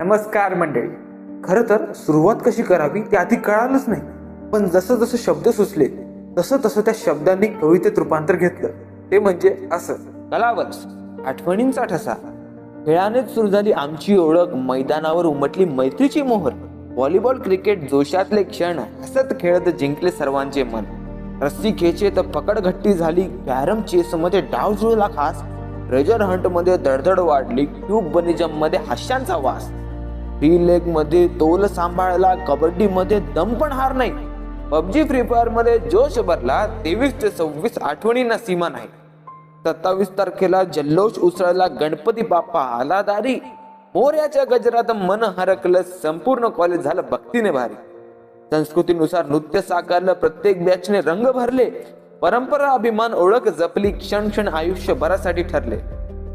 नमस्कार मंडळी. खरं तर सुरुवात कशी करावी ते आधी कळालंच नाही, पण जसं जसं शब्द सुचले तसं तसं त्या शब्दांनी कवितेत रूपांतर घेतलं. ते म्हणजे असं. कलावंश, आठवणींचा ठसा. खेळानेच सुरू झाली आमची ओळख, मैदानावर उमटली मैत्रीची मोहर. व्हॉलीबॉल, क्रिकेट, जोशातले क्षण, हसत खेळत जिंकले सर्वांचे मन. रस्सी खेचेत पकड घट्टी झाली, कॅरम चेस मध्ये डाव जुळला खास. ट्रेजर हंट मध्ये दडदड वाढली, क्यूब बनिजम मध्ये हास्यांचा वास. फ्री लेग मध्ये तोल सांभाळला, कबड्डी मध्ये दम पण हार नाही. पबजी, फ्री फायर मध्ये जोश भरला, 23 ते 26 आठवणींना सीमा नाही. 27 तारखेला जल्लोष उसळला, गणपती बाप्पा आला दारी. मोर्याच्या गजरात मन हरकलं, संपूर्ण कॉलेज झालं भक्तीने भारी. संस्कृतीनुसार नृत्य साकारलं, प्रत्येक बॅचने रंग भरले. परंपरा, अभिमान, ओळख जपली, क्षण क्षण आयुष्यभरासाठी ठरले.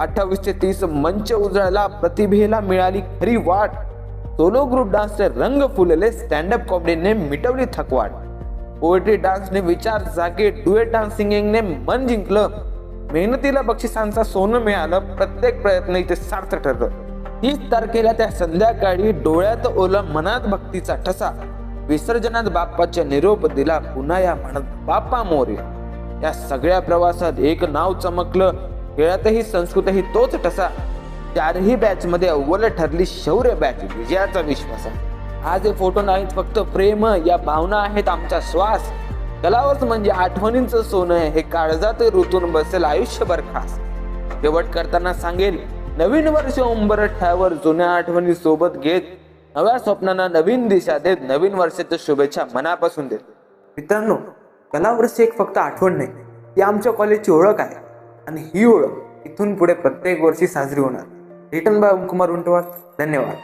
28 ते 30 मंच उजळला, प्रतिभेला मिळाली खरी वाट. सोलो ग्रुप डान्सने रंग फुलले, स्टँडअप कॉमेडीने मिटवली थकवाट. पोएट्री डान्सने विचार जागे, डुएट डान्स सिंगिंगने मन जिंकलं. मेहनतीला बक्षिसांचा सोनं मिळालं, प्रत्येक प्रयत्न इथे सार्थ ठरलं. 30 तारखेला त्या संध्याकाळी डोळ्यात ओलं, मनात भक्तीचा ठसा. विसर्जनात बाप्पाच्या निरोप दिला, पुन्हा या म्हणत बाप्पा मोरया. या सगळ्या प्रवासात एक नाव चमकलं, खेळातही संस्कृतही तोच ठसा. 4ही बॅच मध्ये अव्वल ठरली शौर्य बॅच, विजयाचा विश्वास. आज हे फोटो नाहीत फक्त प्रेम, या भावना आहेत आमचा श्वास. कलावंश म्हणजे आठवणींचं सोनं, हे काळजात रुतून बसेल आयुष्यभर खास. शेवट करताना सांगेल, नवीन वर्ष उंबरठ्यावर जुन्या आठवणी सोबत घेत, नव्या स्वप्नांना नवीन दिशा देत, नवीन वर्षाच्या शुभेच्छा मनापासून देत. मित्रांनो, कलावंश एक फक्त आठवण नाही, ती आमच्या कॉलेजची ओळख आहे. आणि ही ओळख इथून पुढे प्रत्येक वर्षी साजरी होणार. Written by Omkumar Untwar. धन्यवाद.